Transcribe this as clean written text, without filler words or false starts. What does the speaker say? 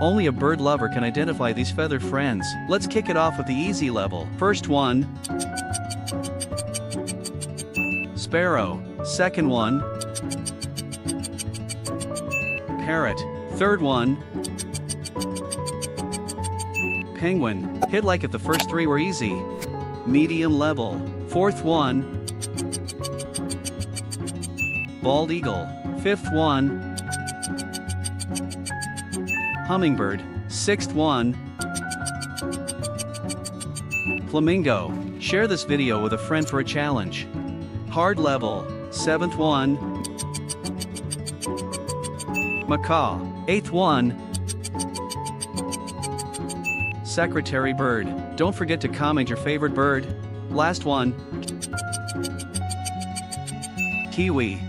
Only a bird lover can identify these feathered friends. Let's kick it off with the easy level. First one, sparrow. Second one, parrot. Third one, penguin. Hit like if the first three were easy. Medium level. Fourth one, bald eagle. Fifth one, hummingbird. Sixth one, flamingo. Share this video with a friend for a challenge. Hard level. Seventh one, macaw. Eighth one, secretary bird. Don't forget to comment your favorite bird. Last one, kiwi.